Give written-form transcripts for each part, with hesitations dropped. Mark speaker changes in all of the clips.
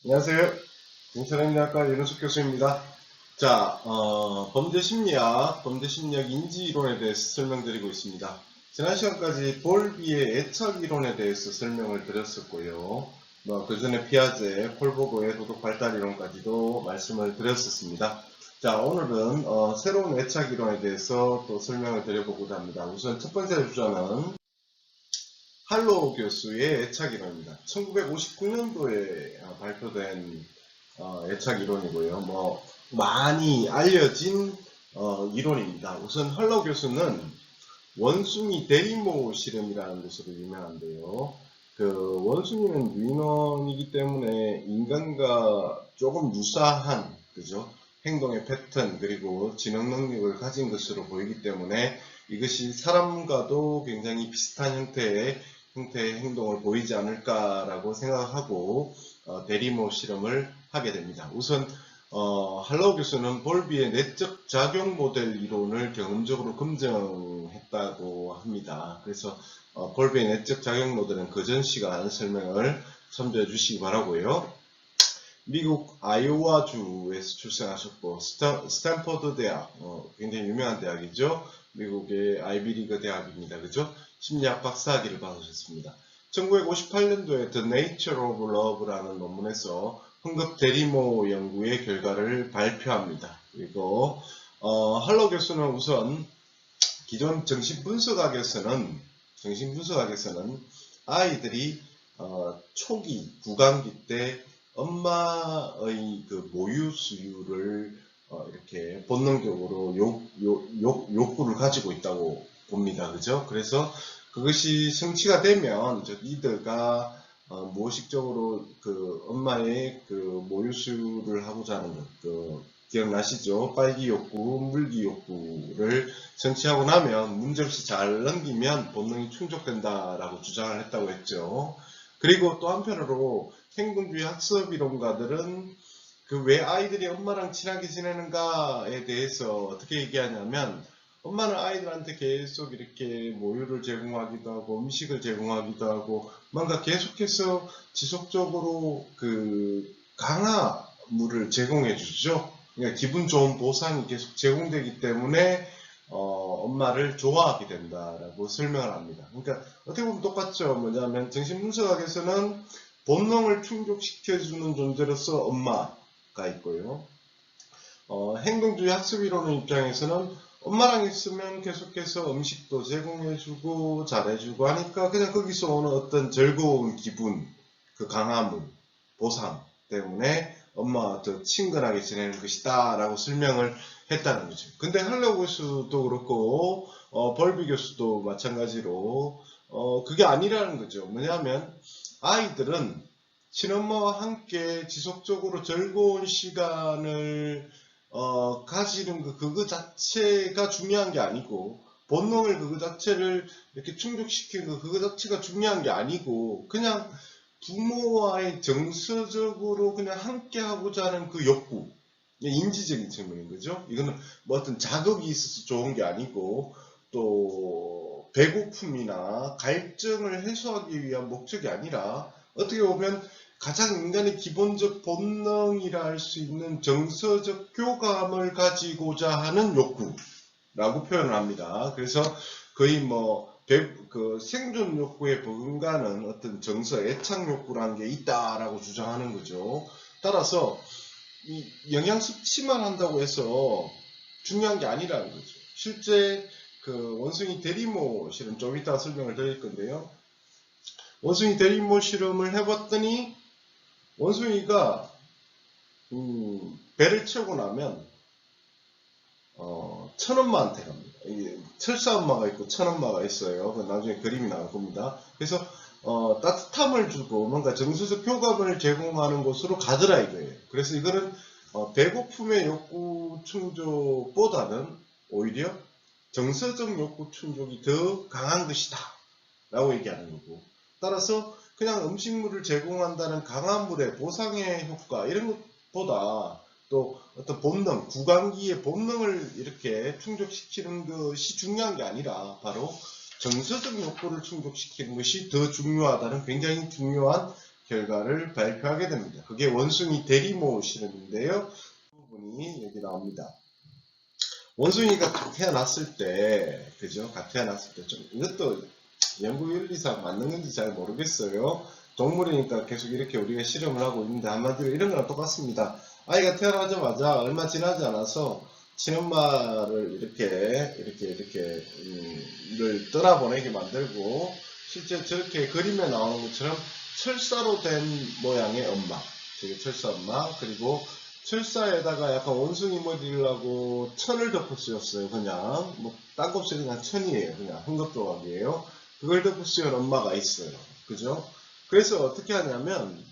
Speaker 1: 안녕하세요. 인터넷의학과 윤은숙 교수입니다. 자, 범죄심리학, 범죄심리학 인지이론에 대해서 설명드리고 있습니다. 지난 시간까지 볼비의 애착이론에 대해서 설명을 드렸었고요. 그 전에 피아제, 콜보그의 도덕 발달이론까지도 말씀을 드렸었습니다. 자, 오늘은 새로운 애착이론에 대해서 또 설명을 드려보고자 합니다. 우선 첫 번째 주자는 할로우 교수의 애착이론입니다. 1959년도에 발표된 애착이론이고요. 많이 알려진 이론입니다. 우선 할로우 교수는 원숭이 데이모 실험이라는 것으로 유명한데요. 그 원숭이는 유인원이기 때문에 인간과 조금 유사한 그죠? 행동의 패턴 그리고 지능 능력을 가진 것으로 보이기 때문에 이것이 사람과도 굉장히 비슷한 형태의 행동을 보이지 않을까라고 생각하고 데리모 실험을 하게 됩니다. 우선 할로우 교수는 볼비의 내적 작용 모델 이론을 경험적으로 검증했다고 합니다. 그래서 볼비의 내적 작용 모델은 그 전 시간 설명을 참조해 주시기 바라고요. 미국 아이오와주에서 출생하셨고 스탠퍼드 대학, 굉장히 유명한 대학이죠. 미국의 아이비리그 대학입니다. 그죠? 심리학 박사학위를 받으셨습니다. 1958년도에 The Nature of Love라는 논문에서 흥급 대리모 연구의 결과를 발표합니다. 그리고 할로우 교수는 우선 기존 정신분석학에서는 아이들이 초기 구강기 때 엄마의 그 모유 수유를 이렇게 본능적으로 욕구를 가지고 있다고 봅니다. 그죠? 그래서 그것이 성취가 되면 이들가 무의식적으로 그 엄마의 그 모유 수유를 하고자 하는 것, 기억나시죠? 빨기 욕구, 물기 욕구를 성취하고 나면 문제없이 잘 넘기면 본능이 충족된다라고 주장을 했다고 했죠. 그리고 또 한편으로 행동주의 학습 이론가들은 그 왜 아이들이 엄마랑 친하게 지내는가에 대해서 어떻게 얘기하냐면 엄마는 아이들한테 계속 이렇게 모유를 제공하기도 하고 음식을 제공하기도 하고 뭔가 계속해서 지속적으로 그 강화물을 제공해 주죠. 그러니까 기분 좋은 보상이 계속 제공되기 때문에 엄마를 좋아하게 된다라고 설명을 합니다. 그러니까 어떻게 보면 똑같죠. 뭐냐면 정신분석학에서는 본능을 충족시켜주는 존재로서 엄마가 있고요. 행동주의 학습이론의 입장에서는 엄마랑 있으면 계속해서 음식도 제공해주고 잘해주고 하니까 그냥 거기서 오는 어떤 즐거운 기분, 그 강화물, 보상 때문에 엄마와 더 친근하게 지내는 것이다 라고 설명을 했다는 거죠. 근데 할로우 교수도 그렇고 벌비 교수도 마찬가지로 그게 아니라는 거죠. 뭐냐면 아이들은 친엄마와 함께 지속적으로 즐거운 시간을 가지는 그거 자체가 중요한 게 아니고 본능을 그거 자체를 이렇게 충족시키는 그거 자체가 중요한 게 아니고 그냥 부모와의 정서적으로 그냥 함께 하고자 하는 그 욕구, 인지적인 측면인 거죠. 이거는 뭐 어떤 자극이 있어서 좋은 게 아니고 또 배고픔이나 갈증을 해소하기 위한 목적이 아니라 어떻게 보면 가장 인간의 기본적 본능이라 할 수 있는 정서적 교감을 가지고자 하는 욕구라고 표현을 합니다. 그래서 거의 그 생존 욕구에 버금가는 어떤 정서 애착 욕구라는 게 있다라고 주장하는 거죠. 따라서 이 영양 섭취만 한다고 해서 중요한 게 아니라는 거죠. 실제 그 원숭이 대리모 실험 좀 이따 설명을 드릴 건데요. 원숭이 대리모 실험을 해봤더니 원숭이가 배를 채우고 나면 천엄마한테 갑니다. 철사엄마가 있고 천엄마가 있어요. 나중에 그림이 나올 겁니다. 그래서 따뜻함을 주고 뭔가 정서적 교감을 제공하는 곳으로 가더라 이거예요. 그래서 이거는 배고픔의 욕구 충족보다는 오히려 정서적 욕구 충족이 더 강한 것이다 라고 얘기하는 거고, 따라서 그냥 음식물을 제공한다는 강화물의 보상의 효과 이런 것보다 또 어떤 본능, 구강기의 본능을 이렇게 충족시키는 것이 중요한 게 아니라 바로 정서적 욕구를 충족시키는 것이 더 중요하다는 굉장히 중요한 결과를 발표하게 됩니다. 그게 원숭이 대리모 실험인데요. 그 부분이 여기 나옵니다. 원숭이가 태어났을 때, 그죠? 태어났을 때, 좀, 이것도 연구 윤리상 맞는 건지 잘 모르겠어요. 동물이니까 계속 이렇게 우리가 실험을 하고 있는데, 한마디로 이런 거랑 똑같습니다. 아이가 태어나자마자 얼마 지나지 않아서 친엄마를 이를 떠나보내게 만들고, 실제 저렇게 그림에 나오는 것처럼 철사로 된 모양의 엄마, 저게 철사 엄마, 그리고 철사에다가 약간 원숭이 머리를 하고 천을 덮어 씌웠어요. 그냥 뭐 딴 거 없이 그냥 천이에요. 그냥 헝겊조각이에요. 그걸 덮어 씌운 엄마가 있어요. 그죠? 그래서 어떻게 하냐면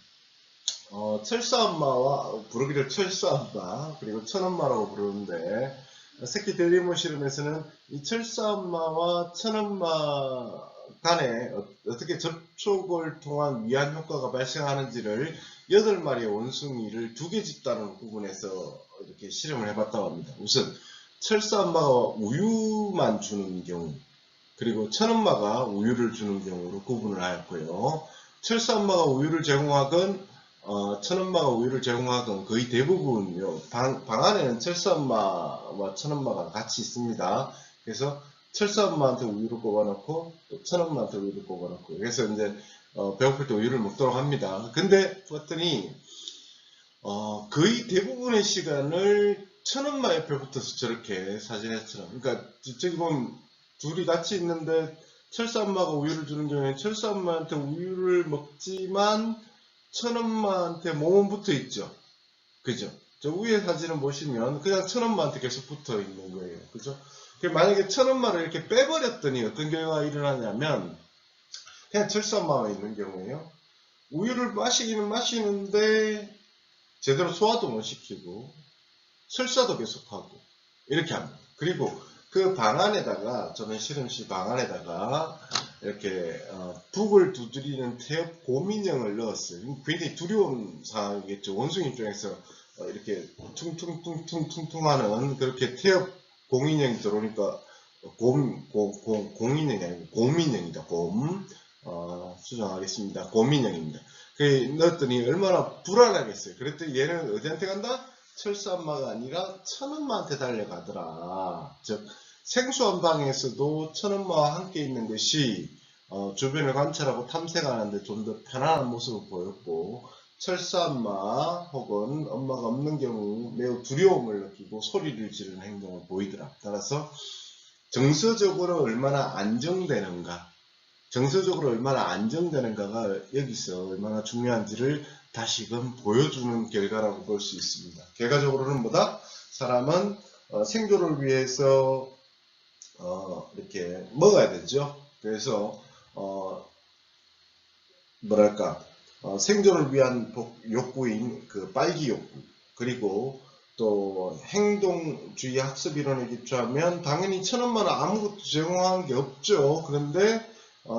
Speaker 1: 철사 엄마와 부르기를 철사 엄마 그리고 천 엄마라고 부르는데 새끼 대리모 실험에서는 이 철사 엄마와 천 엄마 간에 어떻게 접촉을 통한 위안 효과가 발생하는지를 8마리의 원숭이를 2개 집단으로 구분해서 이렇게 실험을 해봤다고 합니다. 우선 철사 엄마가 우유만 주는 경우, 그리고 천 엄마가 우유를 주는 경우로 구분을 하였고요. 철사 엄마가 우유를 제공하건 천 엄마가 우유를 제공하건 거의 대부분요. 방 안에는 철사 엄마와 천 엄마가 같이 있습니다. 그래서 철사 엄마한테 우유를 꼽아놓고 또 천 엄마한테 우유를 꼽아놓고, 그래서 이제 배고플 때 우유를 먹도록 합니다. 근데 봤더니 거의 대부분의 시간을 천 엄마 옆에 붙어서 저렇게 사진에처럼, 그러니까 저기 보면 둘이 같이 있는데 철사 엄마가 우유를 주는 경우에는 철사 엄마한테 우유를 먹지만 천 엄마한테 몸은 붙어 있죠. 그죠? 저 위에 사진을 보시면 그냥 천 엄마한테 계속 붙어 있는 거예요. 그죠? 만약에 천 엄마를 이렇게 빼버렸더니 어떤 경우가 일어나냐면, 그냥 철사 엄마가 있는 경우에요. 우유를 마시기는 마시는데 제대로 소화도 못 시키고 설사도 계속하고 이렇게 합니다. 그리고 그 방 안에다가, 저는 실험실 방 안에다가 이렇게 북을 두드리는 태엽 곰인형을 넣었어요. 굉장히 두려운 상황이겠죠. 원숭이 입장에서 이렇게 퉁퉁퉁퉁퉁 하는 그렇게 태엽 공인형이 들어오니까 공인형이 아니고 곰인형이다. 수정하겠습니다. 곰인형입니다. 넣었더니 얼마나 불안하겠어요. 그랬더니 얘는 어디한테 간다? 철사 엄마가 아니라 천 엄마한테 달려가더라. 즉 생수한 방에서도 천 엄마와 함께 있는 것이 주변을 관찰하고 탐색하는데 좀 더 편안한 모습을 보였고, 철사 엄마 혹은 엄마가 없는 경우 매우 두려움을 느끼고 소리를 지르는 행동을 보이더라. 따라서 정서적으로 얼마나 안정되는가가 여기서 얼마나 중요한지를 다시금 보여주는 결과라고 볼 수 있습니다. 결과적으로는 뭐다? 사람은 생존을 위해서 이렇게 먹어야 되죠. 그래서 생존을 위한 욕구인 그 빨기 욕구, 그리고 또 행동주의 학습 이론에 기초하면 당연히 천 엄마는 아무것도 제공하는 게 없죠. 그런데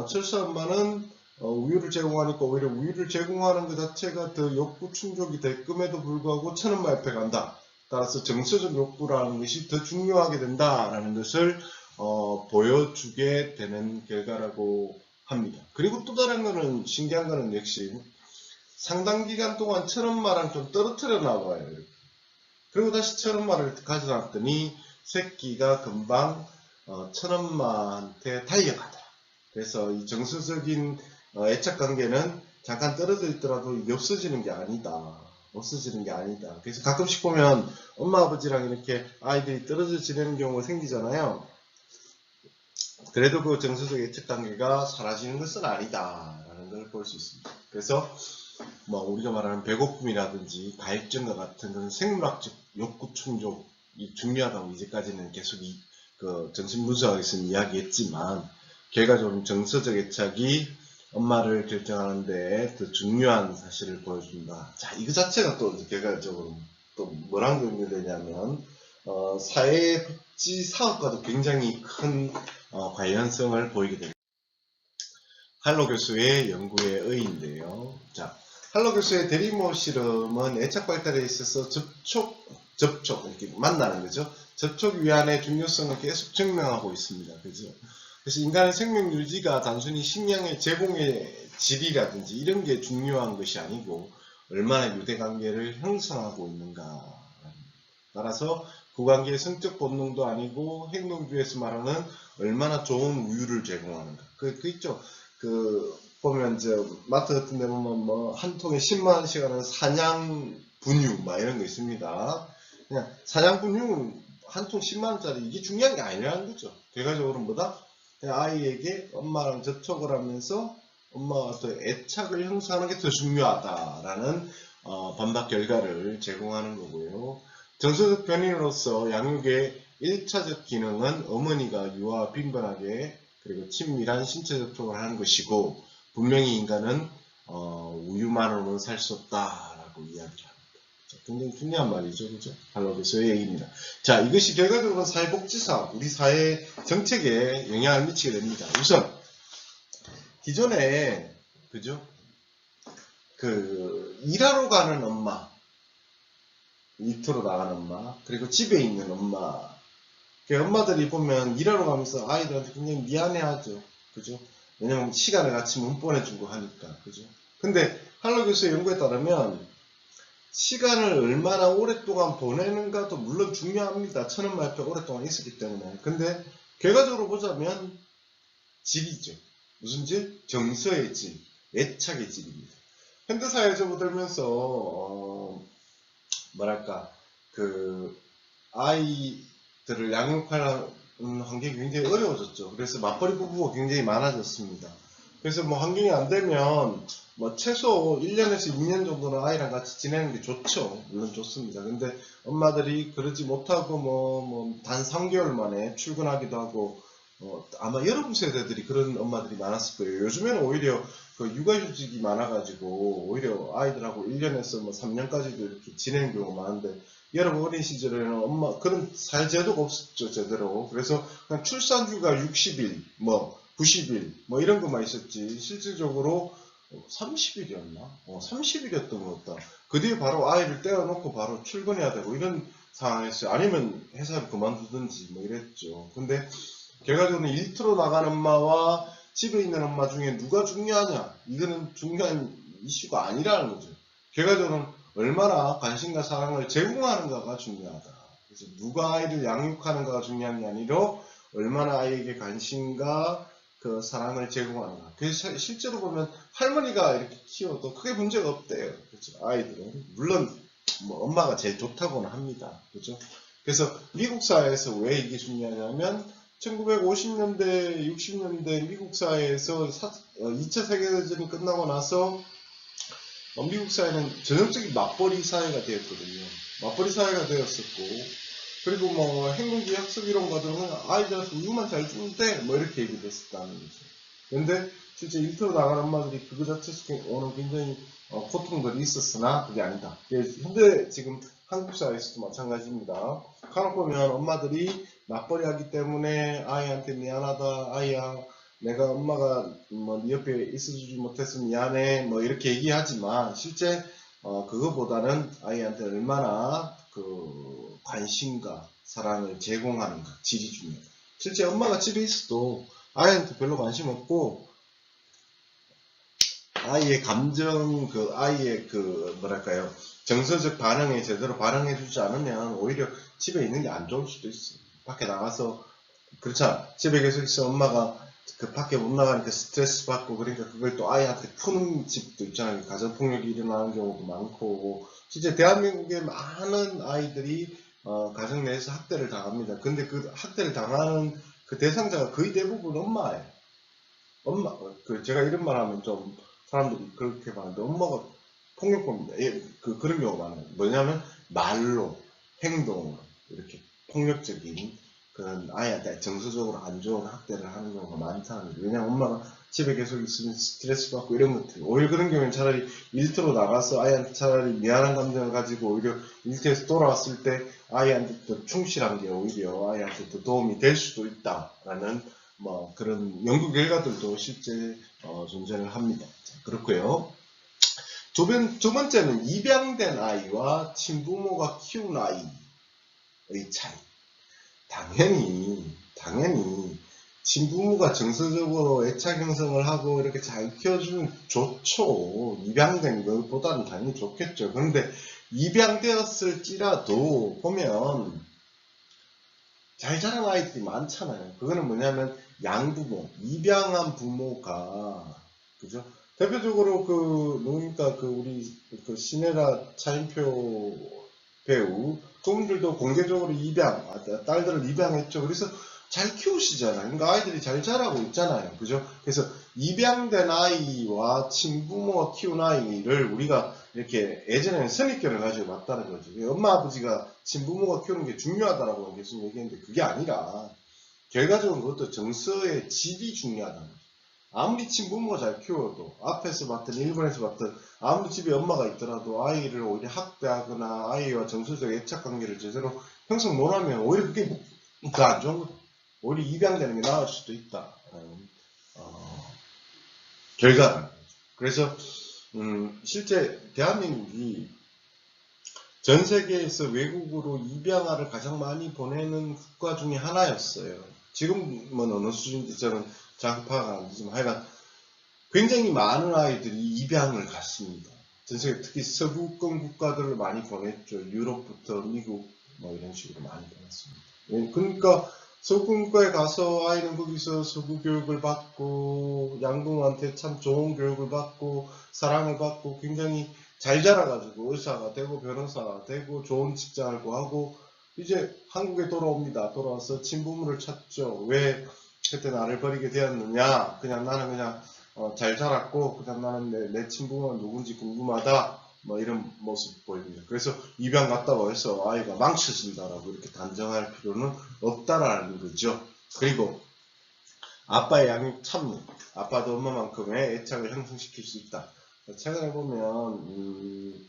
Speaker 1: 철사 엄마는 우유를 제공하니까 오히려 우유를 제공하는 것 자체가 더 욕구 충족이 될금에도 불구하고 천 엄마 옆에 간다. 따라서 정서적 욕구라는 것이 더 중요하게 된다라는 것을 보여주게 되는 결과라고 합니다. 그리고 또 다른 거는, 신기한 거는 역시 상당 기간 동안 천 엄마랑 좀 떨어뜨려 나와요. 이렇게. 그리고 다시 천 엄마를 가져놨더니 새끼가 금방 천 엄마한테 달려가더라. 그래서 이 정서적인 애착 관계는 잠깐 떨어져 있더라도 이게 없어지는 게 아니다. 그래서 가끔씩 보면 엄마 아버지랑 이렇게 아이들이 떨어져 지내는 경우가 생기잖아요. 그래도 그 정서적 애착 관계가 사라지는 것은 아니다라는 걸 볼 수 있습니다. 그래서 우리가 말하는 배고픔이라든지 가입증과 같은 그런 생물학적 욕구 충족이 중요하다고 이제까지는 계속 정신분석에서 이야기했지만, 결과적으로 정서적 애착이 엄마를 결정하는데 더 중요한 사실을 보여준다. 자, 이거 자체가 또 결과적으로 또 뭐랑 연결되냐면 사회복지 사업과도 굉장히 큰 관련성을 보이게 됩니다. 할로 교수의 연구에 의인데요. 자, 할로 교수의 대리모 실험은 애착 발달에 있어서 접촉 이렇게 만나는 거죠. 접촉 위안의 중요성을 계속 증명하고 있습니다. 그죠? 그래서 인간의 생명 유지가 단순히 식량의 제공에 질이라든지 이런 게 중요한 것이 아니고 얼마나 유대관계를 형성하고 있는가. 따라서 그 관계의 성적 본능도 아니고 행동주의에서 말하는 얼마나 좋은 우유를 제공하는가. 그 있죠. 보면 마트 같은 데 보면 뭐 한 통에 10만원씩 하는 사냥 분유 막 이런 거 있습니다. 그냥 사냥 분유는 한 통 10만원짜리 이게 중요한 게 아니라는 거죠. 결과적으로 뭐다? 아이에게 엄마랑 접촉을 하면서 엄마와 또 애착을 형성하는 게 더 중요하다라는 반박 결과를 제공하는 거고요. 정서적 변인으로서 양육의 1차적 기능은 어머니가 유아와 빈번하게 그리고 친밀한 신체 접촉을 하는 것이고 분명히 인간은 우유만으로는 살 수 없다라고 이야기합니다. 굉장히 중요한 말이죠, 그죠? 할로베스의 얘기입니다. 자, 이것이 결과적으로 사회복지상 우리 사회 정책에 영향을 미치게 됩니다. 우선 기존에 그죠? 일하러 가는 엄마, 일터로 나가는 엄마, 그리고 집에 있는 엄마. 엄마들이 보면 일하러 가면서 아이들한테 굉장히 미안해하죠. 그죠? 왜냐면 시간을 같이 못 보내주고 하니까. 그죠? 근데 할로 교수의 연구에 따르면 시간을 얼마나 오랫동안 보내는가도 물론 중요합니다. 천연마 옆에 오랫동안 있었기 때문에. 근데 결과적으로 보자면 질이죠. 무슨 질? 정서의 질, 애착의 질입니다. 현대사회에 접어들면서 뭐랄까 아이들을 양육하는 환경이 굉장히 어려워졌죠. 그래서 맞벌이 부부가 굉장히 많아졌습니다. 그래서 뭐 환경이 안 되면 뭐 최소 1년에서 2년 정도는 아이랑 같이 지내는 게 좋죠. 물론 좋습니다. 근데 엄마들이 그러지 못하고 단 3개월 만에 출근하기도 하고 아마 여러분 세대들이 그런 엄마들이 많았을 거예요. 요즘에는 오히려 육아휴직이 많아가지고 오히려 아이들하고 1년에서 3년까지도 이렇게 지내는 경우가 많은데 여러분 어린 시절에는 엄마 그런 사회제도가 없었죠 제대로. 그래서 그냥 출산휴가 60일 90일 이런 것만 있었지 실질적으로 30일이었나? 30일이었던 것 같다. 그 뒤에 바로 아이를 떼어놓고 바로 출근해야 되고 이런 상황이었어요. 아니면 회사를 그만두든지 이랬죠. 근데 결과적으로 일터로 나가는 엄마와 집에 있는 엄마 중에 누가 중요하냐? 이거는 중요한 이슈가 아니라는 거죠. 결과적으로는 얼마나 관심과 사랑을 제공하는가가 중요하다. 그래서 누가 아이를 양육하는가가 중요한 게 아니라 얼마나 아이에게 관심과 사랑을 제공하는가. 그래서 실제로 보면 할머니가 이렇게 키워도 크게 문제가 없대요. 그렇죠? 아이들은. 물론 엄마가 제일 좋다고는 합니다. 그렇죠? 그래서 미국 사회에서 왜 이게 중요하냐면 1950년대, 60년대 미국 사회에서 2차 세계대전이 끝나고 나서 미국 사회는 전형적인 맞벌이 사회가 되었거든요. 맞벌이 사회가 되었었고, 그리고 행동주의 학습 이론가들은 아이들한테 우유만 잘 주면 돼 이렇게 얘기를 했었다는 거죠. 근데 실제 일터로 나가는 엄마들이 그거 자체에서 오는 굉장히 고통들이 있었으나 그게 아니다. 현재 지금 한국 사회에서도 마찬가지입니다. 간혹 보면 엄마들이 맞벌이 하기 때문에 아이한테 미안하다, 아이야 내가 엄마가 네 옆에 있어주지 못해서 미안해 이렇게 얘기하지만 실제 그거보다는 아이한테 얼마나 관심과 사랑을 제공하는가 질이 중요해요. 실제 엄마가 집에 있어도 아이한테 별로 관심 없고 아이의 감정 아이의 뭐랄까요 정서적 반응에 제대로 반응해주지 않으면 오히려 집에 있는 게 안 좋을 수도 있어요. 밖에 나가서 그렇잖아. 집에 계속 있어 엄마가 밖에 못 나가니까 스트레스 받고 그러니까 그걸 또 아이한테 푸는 집도 있잖아요. 가정폭력이 일어나는 경우도 많고 실제 대한민국의 많은 아이들이 가정 내에서 학대를 당합니다. 근데 그 학대를 당하는 그 대상자가 거의 대부분 엄마예요. 엄마 제가 이런 말 하면 좀 사람들이 그렇게 말하는데 엄마가 폭력범입니다. 그런 경우가 많아요. 뭐냐면 말로 행동으로 이렇게 폭력적인 그런 아이한테 정서적으로 안 좋은 학대를 하는 경우가 많다는 거죠. 왜냐면 엄마가 집에 계속 있으면 스트레스 받고 이런 것들. 오히려 그런 경우에는 차라리 일터로 나가서 아이한테 차라리 미안한 감정을 가지고 오히려 일터에서 돌아왔을 때 아이한테 더 충실한 게 오히려 아이한테 더 도움이 될 수도 있다라는 그런 연구 결과들도 실제 존재를 합니다. 자, 그렇고요. 두 번째는 입양된 아이와 친부모가 키운 아이의 차이. 당연히 친부모가 정서적으로 애착 형성을 하고 이렇게 잘 키워주면 좋죠. 입양된 것보다는 당연히 좋겠죠. 그런데 입양되었을지라도 보면 잘 자란 아이들이 많잖아요. 그거는 뭐냐면 양부모, 입양한 부모가, 그죠? 대표적으로 누굽니까, 우리, 신혜라 차인표 배우, 그분들도 공개적으로 딸들을 입양했죠. 그래서 잘 키우시잖아요. 그러니까 아이들이 잘 자라고 있잖아요. 그죠? 그래서 입양된 아이와 친부모가 키운 아이를 우리가 이렇게 예전에는 선입견을 가지고 봤다는 거죠. 엄마 아버지가 친부모가 키우는 게 중요하다라고 계속 얘기했는데 그게 아니라 결과적으로 그것도 정서의 질이 중요하다는 거죠. 아무리 친부모가 잘 키워도 앞에서 봤든 일본에서 봤든 아무리 집에 엄마가 있더라도 아이를 오히려 학대하거나 아이와 정서적 애착 관계를 제대로 형성 못하면 오히려 그게 더 안 좋은 거죠. 오히려 입양되는 게 나을 수도 있다. 결과는. 그래서 실제 대한민국이 전 세계에서 외국으로 입양아를 가장 많이 보내는 국가 중에 하나였어요. 지금은 어느 수준인지 저는 정확히 파악 안 되지만 하여간 굉장히 많은 아이들이 입양을 갔습니다. 전 세계 특히 서구권 국가들을 많이 보냈죠. 유럽부터 미국 뭐 이런 식으로 많이 보냈습니다. 그러니까 서구 국가에 가서 아이는 거기서 서구 교육을 받고 양부모한테 참 좋은 교육을 받고 사랑을 받고 굉장히 잘 자라가지고 의사가 되고 변호사가 되고 좋은 직장을 구하고 이제 한국에 돌아옵니다. 돌아와서 친부모를 찾죠. 왜 그때 나를 버리게 되었느냐? 나는 그냥 잘 자랐고 그다음 나는 내 친부모가 누군지 궁금하다. 뭐 이런 모습 보입니다. 그래서 입양 갔다고 해서 아이가 망쳐진다라고 이렇게 단정할 필요는 없다라는 거죠. 그리고 아빠의 양육 참는, 아빠도 엄마만큼의 애착을 형성시킬 수 있다. 최근에 보면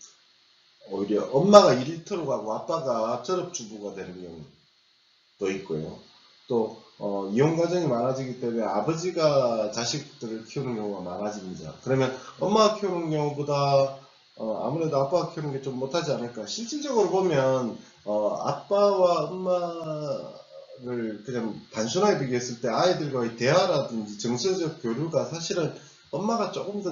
Speaker 1: 오히려 엄마가 일터로 가고 아빠가 전업주부가 되는 경우도 있고요. 또 이혼 가정이 많아지기 때문에 아버지가 자식들을 키우는 경우가 많아집니다. 그러면 엄마가 키우는 경우보다 아무래도 아빠가 키우는 게 좀 못하지 않을까. 실질적으로 보면 아빠와 엄마를 그냥 단순하게 비교했을 때 아이들과의 대화라든지 정서적 교류가 사실은 엄마가 조금 더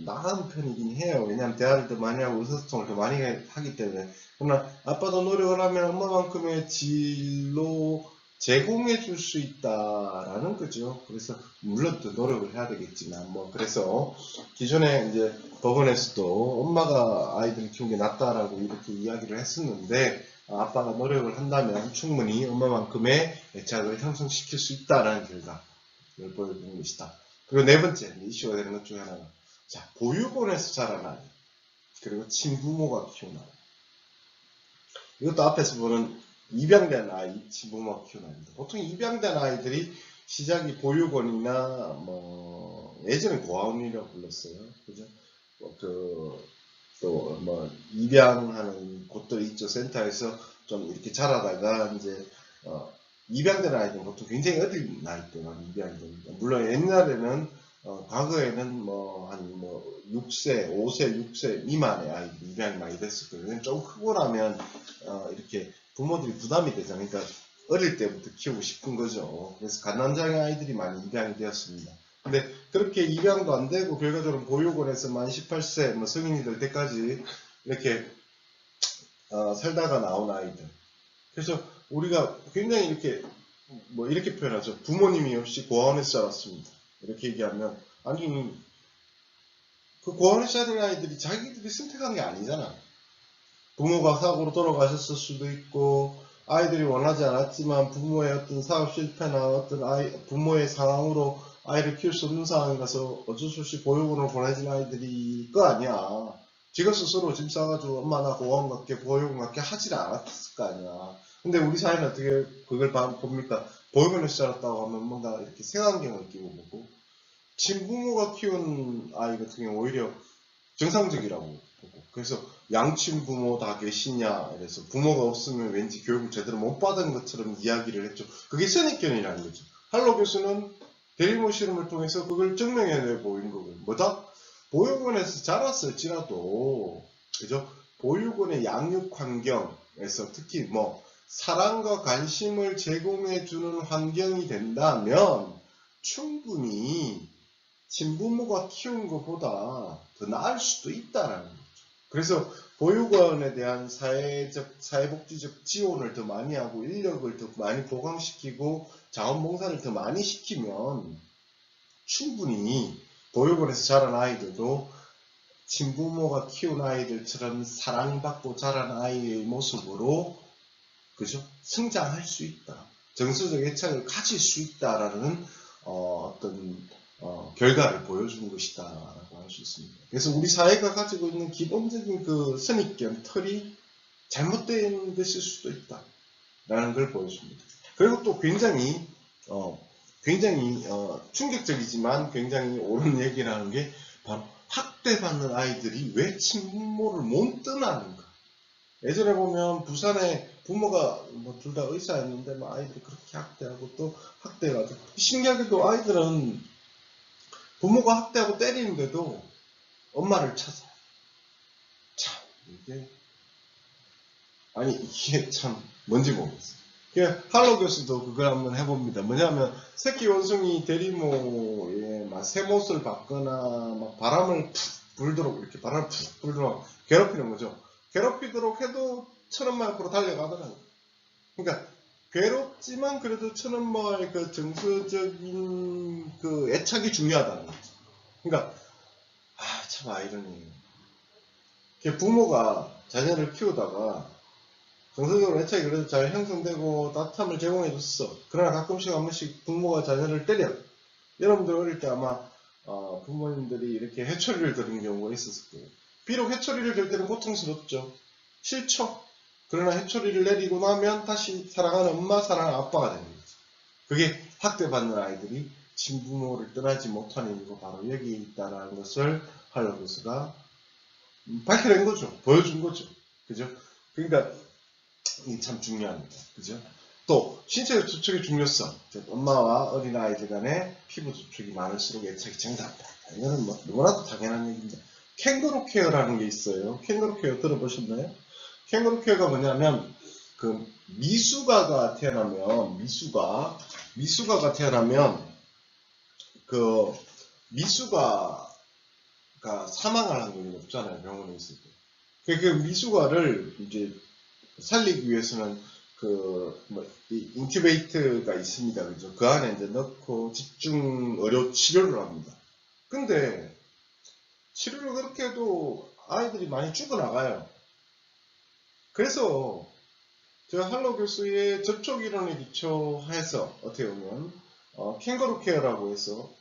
Speaker 1: 나은 편이긴 해요. 왜냐하면 대화를 더 많이 하고 의사소통을 더 많이 하기 때문에. 그러나 아빠도 노력을 하면 엄마만큼의 질로 제공해 줄 수 있다라는 거죠. 그래서 물론 또 노력을 해야 되겠지만 그래서 기존에 이제 법원에서도 엄마가 아이들을 키우는 게 낫다라고 이렇게 이야기를 했었는데 아빠가 노력을 한다면 충분히 엄마만큼의 애착을 형성시킬 수 있다라는 결과를 보여주는 것이다. 그리고 네 번째 이슈가 되는 것 중에 하나가 보육원에서 자란 아이 그리고 친부모가 키우는 아이. 이것도 앞에서 보는 입양된 아이, 친부모가 키우는 아이입니다. 보통 입양된 아이들이 시작이 보육원이나 예전에 고아원이라고 불렀어요. 그죠? 입양하는 곳들 있죠. 센터에서 좀 이렇게 자라다가 이제 입양된 아이들은 보통 굉장히 어린 나이 때만 입양이 됩니다. 물론 옛날에는 과거에는 한 6세, 5세, 6세 미만의 아이들이 입양이 많이 됐을 거예요. 좀 크고 나면 이렇게 부모들이 부담이 되잖아요. 그러니까 어릴 때부터 키우고 싶은 거죠. 그래서 갓난장애 아이들이 많이 입양이 되었습니다. 근데 그렇게 입양도 안 되고 결과적으로 보육원에서 만 18세 성인이 될 때까지 이렇게 살다가 나온 아이들. 그래서 우리가 굉장히 이렇게 표현하죠. 부모님이 없이 고아원에서 자랐습니다. 이렇게 얘기하면 아니 그 고아원에서 자란 아이들이 자기들이 선택한 게 아니잖아. 부모가 사고로 돌아가셨을 수도 있고 아이들이 원하지 않았지만 부모의 어떤 사업 실패나 부모의 상황으로 아이를 키울 수 없는 상황이라서 어쩔 수 없이 보육원으로 보내진 아이들이 거 아니야. 지가 스스로 짐 싸가지고 엄마 나 고아원 갈게 보육원 갈게 하질 않았을 거 아니야. 근데 우리 사회는 어떻게 그걸 봅니까? 보육원에서 자랐다고 하면 뭔가 이렇게 색안경을 끼고 보고 친부모가 키운 아이 같은 경우 오히려 정상적이라고 보고 그래서 양친부모 다 계시냐 그래서 부모가 없으면 왠지 교육을 제대로 못 받은 것처럼 이야기를 했죠. 그게 선입견이라는 거죠. 할로 교수는 대리모 실험을 통해서 그걸 증명해내 보이는 거고요. 뭐다? 보육원에서 자랐을지라도 그죠? 보육원의 양육 환경에서 특히 사랑과 관심을 제공해주는 환경이 된다면 충분히 친부모가 키운 것보다 더 나을 수도 있다라는 거죠. 그래서 보육원에 대한 사회복지적 지원을 더 많이 하고 인력을 더 많이 보강시키고 자원봉사를 더 많이 시키면 충분히 보육원에서 자란 아이들도 친부모가 키운 아이들처럼 사랑받고 자란 아이의 모습으로 그죠? 성장할 수 있다. 정서적 애착을 가질 수 있다라는 어떤 결과를 보여주는 것이다라고 할 수 있습니다. 그래서 우리 사회가 가지고 있는 기본적인 그 선입견, 틀이 잘못된 것일 수도 있다라는 걸 보여줍니다. 그리고 또 굉장히 충격적이지만 굉장히 옳은 얘기라는 게 바로 학대받는 아이들이 왜 친부모를 못 떠나는가. 예전에 보면 부산에 부모가 뭐 둘 다 의사였는데 뭐 아이들이 그렇게 학대하고 또 학대해가지고 신기하게도 아이들은 부모가 학대하고 때리는데도 엄마를 찾아요. 참 이게 참 뭔지 모르겠어요. 할로 교수도 그걸 한번 해봅니다. 뭐냐면 새끼 원숭이 대리모에 막 새못을 받거나 막 바람을 푹 불도록 이렇게 바람을 푹 불도록 괴롭히는 거죠. 괴롭히도록 해도 천엄마 옆으로 달려가더라고요. 그러니까 괴롭지만 그래도 천엄마의 그 정서적인 그 애착이 중요하다는 거죠. 그러니까 참 아이러니해요. 부모가 자녀를 키우다가 정서적으로 애착이 그래도 잘 형성되고 따뜻함을 제공해줬어. 그러나 가끔씩 한 번씩 부모가 자녀를 때려. 여러분들 어릴 때 아마 부모님들이 이렇게 회초리를 드는 경우가 있었을 거예요. 비록 회초리를 들 때는 고통스럽죠. 싫죠. 그러나 회초리를 내리고 나면 다시 사랑하는 엄마, 사랑하는 아빠가 되는 거죠. 그게 학대받는 아이들이 친부모를 떠나지 못하는 이유가 바로 여기에 있다는 것을 할로 교수가 밝혀낸 거죠. 보여준 거죠. 그죠? 그러니까 이게 참 중요합니다. 그죠? 또 신체적 접촉의 중요성. 즉 엄마와 어린아이들 간의 피부 접촉이 많을수록 애착이 증가한다. 이거는 뭐 누구나도 당연한 얘기입니다. 캥거루 케어라는 게 있어요. 캥거루 케어 들어보셨나요? 캥거루 케어가 뭐냐면 그 미숙아가 태어나면 그 미숙아가 사망할 확률이 높잖아요. 병원에 있을 때. 그 미숙아를 이제 살리기 위해서는 인큐베이터가 있습니다. 그죠? 그 안에 이제 넣고 집중 의료 치료를 합니다. 근데 치료를 그렇게 해도 아이들이 많이 죽어나가요. 그래서 제가 할로 교수의 접촉 이론에 기초해서 어떻게 보면 캥거루 케어라고 해서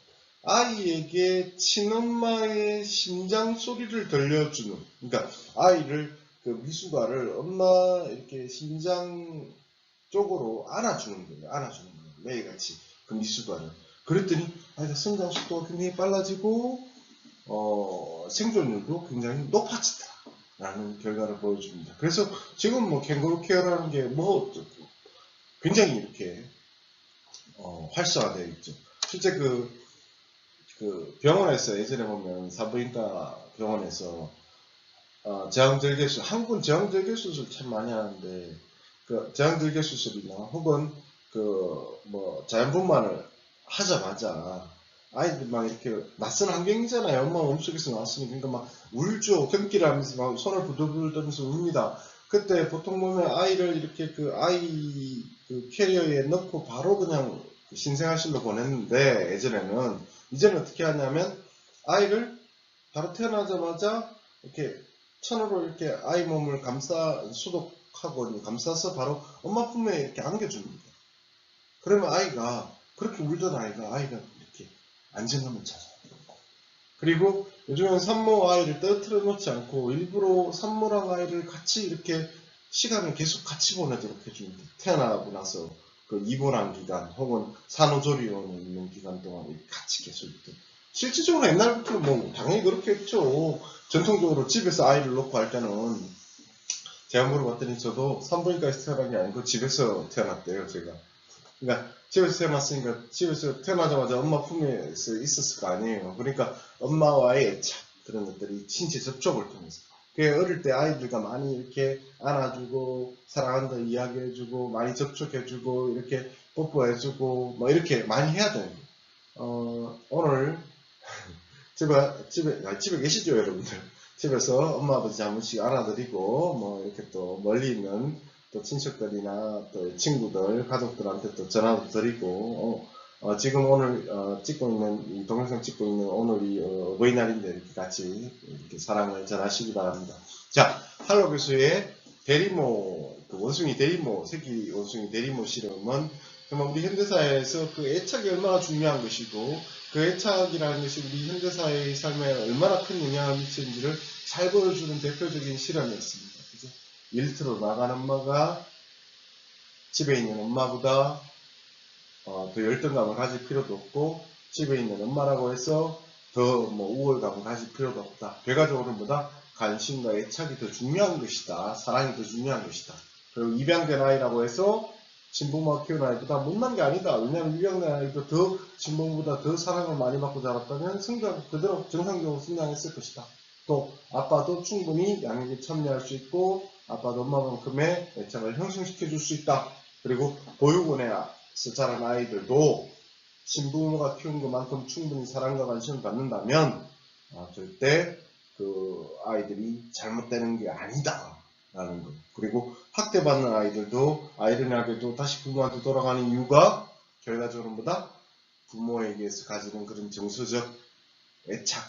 Speaker 1: 아이에게 친엄마의 심장 소리를 들려주는, 그러니까 아이를 그 미숙아를 엄마 이렇게 심장 쪽으로 안아주는 거예요. 매일같이 그 미숙아를. 그랬더니 아이가 성장 속도가 굉장히 빨라지고 생존율도 굉장히 높아지다라는 결과를 보여줍니다. 그래서 지금 뭐 캥거루 케어라는 게 뭐 굉장히 이렇게 활성화되어 있죠. 실제 그 병원에서 예전에 보면 산부인과 병원에서 제왕절개 한국은 제왕절개 수술 참 많이 하는데 그 제왕절개 수술이나 혹은 자연분만을 하자마자 아이들 막 이렇게 낯선 환경이잖아요. 엄마 몸속에서 나왔으니 그러니까 막 울죠. 경기를 하면서 막 손을 부들부들 떨면서 웁니다. 그때 보통 보면 아이를 이렇게 그 아이 그 캐리어에 넣고 바로 그냥 신생아실로 보냈는데 이제는 어떻게 하냐면 아이를 바로 태어나자마자 이렇게 천으로 이렇게 아이 몸을 소독하고 감싸서 바로 엄마 품에 이렇게 안겨줍니다. 그러면 아이가 그렇게 울던 아이가 이렇게 안정감을 찾아요. 그리고 요즘엔 산모 아이를 떨어뜨려 놓지 않고 일부러 산모랑 아이를 같이 이렇게 시간을 계속 같이 보내도록 해줍니다. 태어나고 나서 그 입원한 기간 혹은 산후조리원에 있는 기간 동안 같이 계속 이렇게. 실질적으로 옛날부터 뭐 당연히 그렇게 했죠. 전통적으로 집에서 아이를 놓고 할 때는 제가 물어봤더니 저도 산부인과에서 태어난 게 아니고 집에서 태어났대요. 제가. 그러니까 집에서 태어났으니까 집에서 태어나자마자 엄마 품에서 있었을 거 아니에요. 그러니까 엄마와의 애착 그런 것들이 신체 접촉을 통해서 그 어릴 때 아이들과 많이 이렇게 안아주고 사랑한다 이야기해주고 많이 접촉해주고 이렇게 뽀뽀해주고 뭐 이렇게 많이 해야 돼요. 오늘 집에 계시죠, 여러분들? 집에서 엄마 아버지 한 번씩 안아드리고 뭐 이렇게 또 멀리 있는 또 친척들이나 또 친구들 가족들한테 또 전화도 드리고 지금 오늘 찍고 있는 이 동영상 찍고 있는 오늘이 어버이날인데 이렇게 같이 이렇게 사랑을 전하시기 바랍니다. 자, 할로 교수의 대리모 그 원숭이 대리모 새끼 원숭이 대리모 실험은 정말 우리 현대사회에서 그 애착이 얼마나 중요한 것이고 그 애착이라는 것이 우리 현대사회의 삶에 얼마나 큰 영향을 미치는지를 잘 보여주는 대표적인 실험이었습니다. 그죠? 일터로 나간 엄마가 집에 있는 엄마보다 더 열등감을 가질 필요도 없고 집에 있는 엄마라고 해서 더 뭐 우월감을 가질 필요도 없다. 결과적으로는 뭐다? 관심과 애착이 더 중요한 것이다. 사랑이 더 중요한 것이다. 그리고 입양된 아이라고 해서 친부모가 키운 아이보다 못난 게 아니다. 왜냐하면 입양된 아이도 더 친부모보다 더 사랑을 많이 받고 자랐다면 성장 그대로 정상적으로 성장했을 것이다. 또 아빠도 충분히 양육에 참여할 수 있고 아빠도 엄마만큼의 애착을 형성시켜 줄 수 있다. 그리고 보육원에서 자란 아이들도 친부모가 키운 것만큼 충분히 사랑과 관심을 받는다면 절대 그 아이들이 잘못되는 게 아니다 라는 것. 그리고 학대받는 아이들도 아이러니하게도 다시 부모한테 돌아가는 이유가 결과적으로 보다 부모에게서 가지는 그런 정서적 애착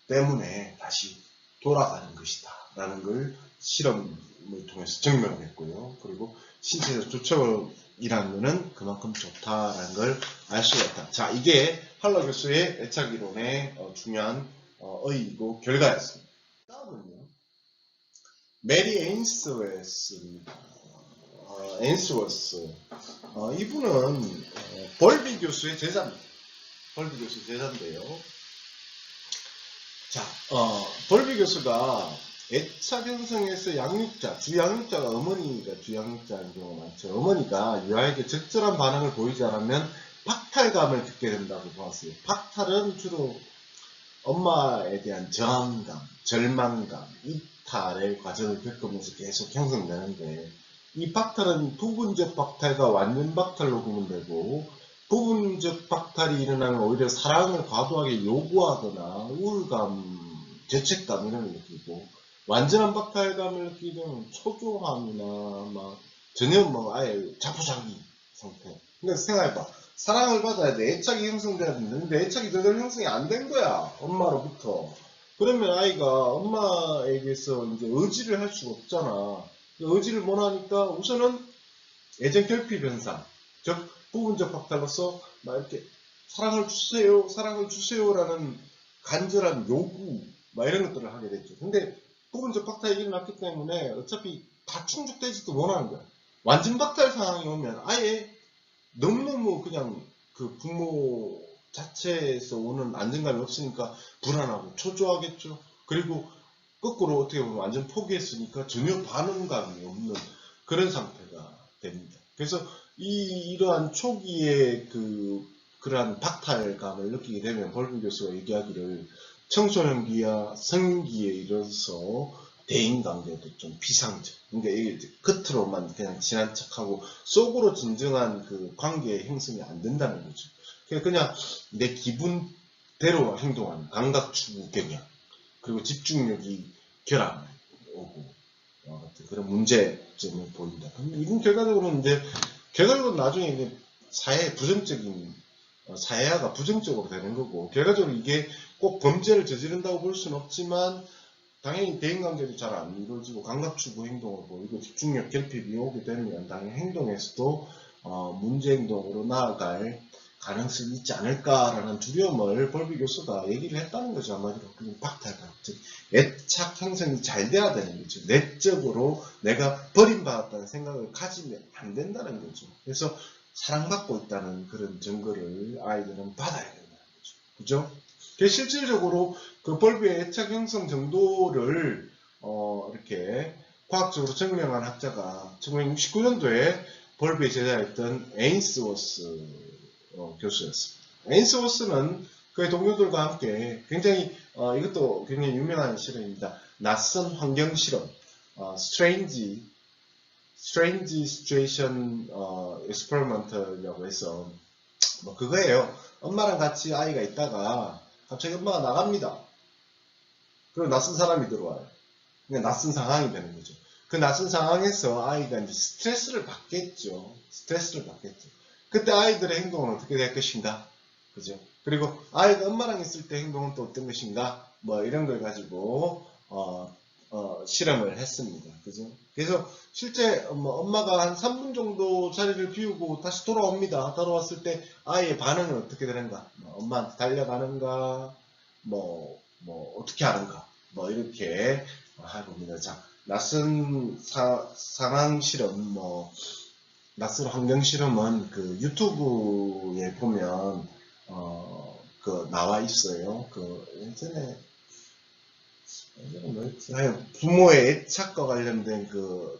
Speaker 1: 때문에 다시 돌아가는 것이다 라는 걸 실험을 통해서 증명했고요. 그리고 신체적 조척이라는 것은 그만큼 좋다라는 걸 알 수가 있다. 자, 이게 할러 교수의 애착 이론의 중요한 의의이고 결과였습니다. 다음은요. 메리 에인스워스입니다. 에인스워스. 이분은 벌비 교수의 제자입니다. 벌비 교수의 제자인데요. 자, 벌비 교수가 애착 형성에서 양육자, 주양육자가 어머니가 주양육자인 경우가 많죠. 어머니가 유아에게 적절한 반응을 보이지 않으면 박탈감을 겪게 된다고 보았어요. 박탈은 주로 엄마에 대한 저항감, 절망감, 이탈의 과정을 겪으면서 계속 형성되는데 이 박탈은 부분적 박탈과 완전 박탈로 구분되고 부분적 박탈이 일어나면 오히려 사랑을 과도하게 요구하거나 우울감, 죄책감 이런 걸 느끼고 완전한 박탈감을 느끼게 되면 초조함이나 막 전혀 뭐 아예 자포자기 상태. 그러니까 생각해봐. 사랑을 받아야 돼. 애착이 형성돼야 되는데 근데 애착이 제대로 형성이 안 된 거야. 엄마로부터. 그러면 아이가 엄마에게서 이제 의지를 할 수가 없잖아. 의지를 못 하니까 우선은 애정 결핍 현상. 즉 부분적 박탈로서 막 이렇게 사랑을 주세요라는 간절한 요구 막 이런 것들을 하게 됐죠. 근데 부분적 박탈이 일어났기 때문에 어차피 다 충족되지도 못하는 거야. 완전 박탈 상황이 오면 아예 너무너무 그냥 그 부모 자체에서 오는 안정감이 없으니까 불안하고 초조하겠죠. 그리고 거꾸로 어떻게 보면 완전 포기했으니까 전혀 반응감이 없는 그런 상태가 됩니다. 그래서 이러한 초기에 그러한 박탈감을 느끼게 되면 벌비 교수가 얘기하기를 청소년기와 성인기에 이르러서 대인관계도 좀 비상적. 그러니까 이게 겉으로만 그냥 친한 척하고 속으로 진정한 그 관계의 형성이 안 된다는 거죠. 그냥 내 기분대로 행동하는 감각추구 경향 그리고 집중력이 결함 오고 그런 문제점을 보인다. 이런 결과적으로는 결과적으로 나중에 이제 사회 부정적인 사회화가 부정적으로 되는 거고 결과적으로 이게 꼭 범죄를 저지른다고 볼 수는 없지만 당연히 대인관계도 잘 안 이루어지고 감각추구 행동을 보이고 집중력 결핍이 오게 되면 당연히 행동에서도 문제 행동으로 나아갈 가능성이 있지 않을까라는 두려움을 벌비 교수가 얘기를 했다는 거죠. 한마디로 박탈감, 즉 애착 형성이 잘 돼야 되는 거죠. 내적으로 내가 버림받았다는 생각을 가지면 안 된다는 거죠. 그래서 사랑받고 있다는 그런 증거를 아이들은 받아야 된다는 거죠. 그죠? 실질적으로 그 벌비의 애착 형성 정도를 이렇게 과학적으로 증명한 학자가 1969년도에 벌비의 제자였던 에인스워스 교수였습니다. 에인스워스는 그의 동료들과 함께 굉장히 이것도 굉장히 유명한 실험입니다. 낯선 환경 실험, strange situation experiment라고 해서 뭐 그거예요. 엄마랑 같이 아이가 있다가 갑자기 엄마가 나갑니다. 그리고 낯선 사람이 들어와요. 그냥 낯선 상황이 되는 거죠. 그 낯선 상황에서 아이가 이제 스트레스를 받겠죠. 그때 아이들의 행동은 어떻게 될 것인가? 그죠? 그리고 아이가 엄마랑 있을 때 행동은 또 어떤 것인가? 뭐 이런 걸 가지고 실험을 했습니다. 그죠? 그래서 실제 엄마가 한 3분 정도 자리를 비우고 다시 돌아옵니다. 돌아왔을 때 아이의 반응은 어떻게 되는가? 엄마한테 달려가는가? 어떻게 하는가? 이렇게 해봅니다. 자, 낯선 상황 실험, 낯선 환경 실험은 그 유튜브에 보면, 나와 있어요. 예전에 뭐였지? 부모의 애착과 관련된 그